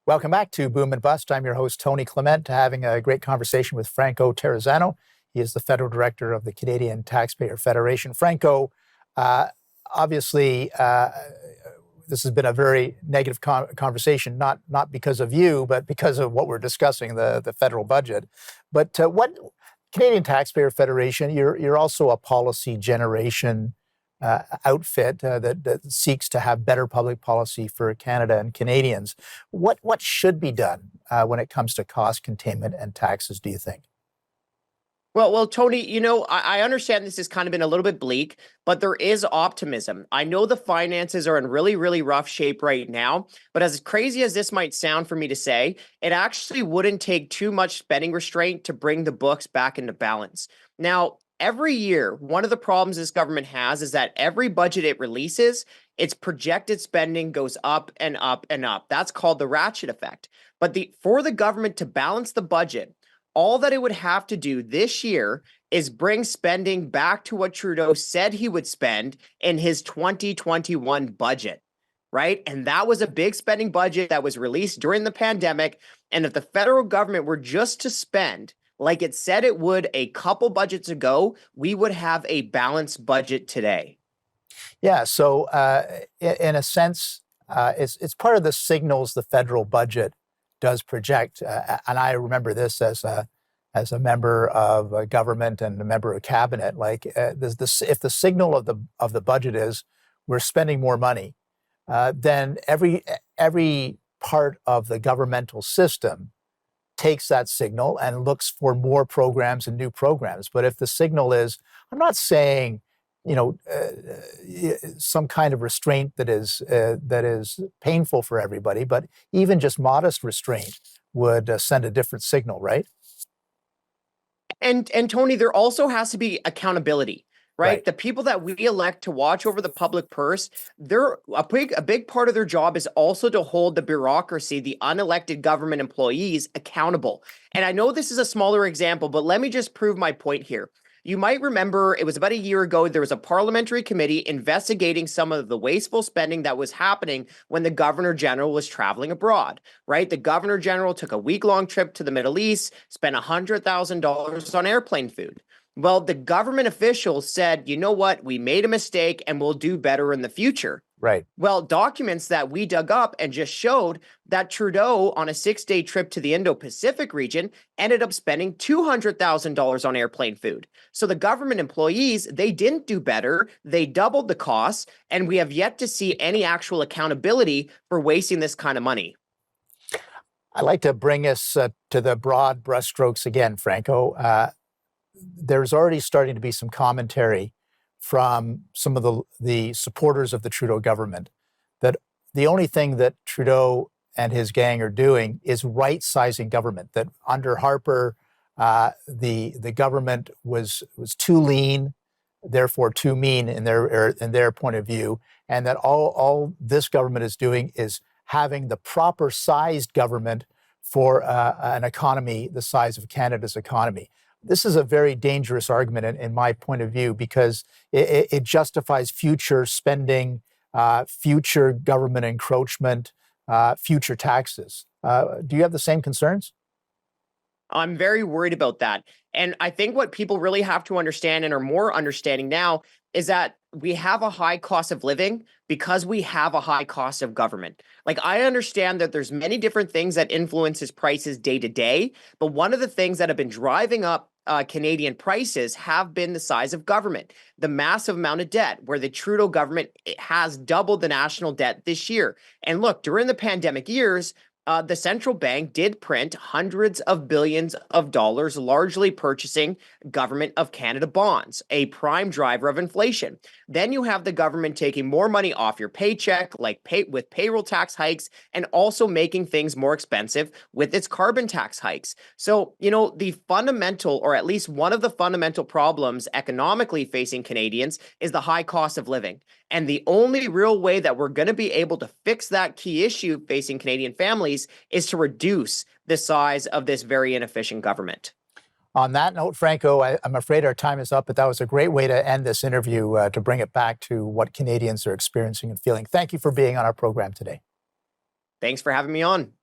Welcome back to Boom and Bust. I'm your host, Tony Clement, having a great conversation with Franco Terrazzano. He is the federal director of the Canadian Taxpayers Federation. Franco, uh, obviously, this has been a very negative conversation, not because of you, but because of what we're discussing, the federal budget. But what Canadian Taxpayers Federation, you're also a policy generation outfit that seeks to have better public policy for Canada and Canadians. What should be done when it comes to cost containment and taxes, do you think? Well, Tony, I understand this has kind of been a little bit bleak, but there is optimism. I know the finances are in really, really rough shape right now, but as crazy as this might sound for me to say, it actually wouldn't take too much spending restraint to bring the books back into balance. Now, every year, one of the problems this government has is that every budget it releases, its projected spending goes up and up and up. That's called the ratchet effect. But for the government to balance the budget, all that it would have to do this year is bring spending back to what Trudeau said he would spend in his 2021 budget, right? And that was a big spending budget that was released during the pandemic. And if the federal government were just to spend like it said it would a couple budgets ago, we would have a balanced budget today. Yeah, so in a sense, it's part of the signals the federal budget does project. And I remember this as a member of government and a member of cabinet. Like if the signal of the budget is we're spending more money, then every part of the governmental system takes that signal and looks for more programs and new programs. But if the signal is, I'm not saying, some kind of restraint that is painful for everybody, but even just modest restraint would send a different signal, right? And Tony, there also has to be accountability, right? The people that we elect to watch over the public purse, they're a big part of their job is also to hold the bureaucracy, the unelected government employees accountable. And I know this is a smaller example, but let me just prove my point here. You might remember it was about a year ago, there was a parliamentary committee investigating some of the wasteful spending that was happening when the Governor General was traveling abroad, right? The Governor General took a week-long trip to the Middle East, spent $100,000 on airplane food. Well, the government officials said, you know what, we made a mistake and we'll do better in the future. Right. Well, documents that we dug up and just showed that Trudeau, on a 6-day trip to the Indo-Pacific region, ended up spending $200,000 on airplane food. So the government employees, they didn't do better. They doubled the costs, and we have yet to see any actual accountability for wasting this kind of money. I'd like to bring us to the broad brushstrokes again, Franco. There's already starting to be some commentary from some of the supporters of the Trudeau government that the only thing that Trudeau and his gang are doing is right-sizing government, that under Harper, the government was too lean, therefore too mean in their point of view, and that all this government is doing is having the proper sized government for an economy the size of Canada's economy. This is a very dangerous argument in my point of view because it justifies future spending, future government encroachment, future taxes. Do you have the same concerns? I'm very worried about that. And I think what people really have to understand and are more understanding now is that we have a high cost of living because we have a high cost of government. Like, I understand that there's many different things that influences prices day to day, but one of the things that have been driving up Canadian prices have been the size of government, the massive amount of debt, where the Trudeau government has doubled the national debt this year. And look, during the pandemic years, the central bank did print hundreds of billions of dollars, largely purchasing Government of Canada bonds, a prime driver of inflation. Then you have the government taking more money off your paycheck, with payroll tax hikes, and also making things more expensive with its carbon tax hikes. So, the fundamental, or at least one of the fundamental problems economically facing Canadians is the high cost of living. And the only real way that we're going to be able to fix that key issue facing Canadian families is to reduce the size of this very inefficient government. On that note, Franco, I'm afraid our time is up, but that was a great way to end this interview, to bring it back to what Canadians are experiencing and feeling. Thank you for being on our program today. Thanks for having me on.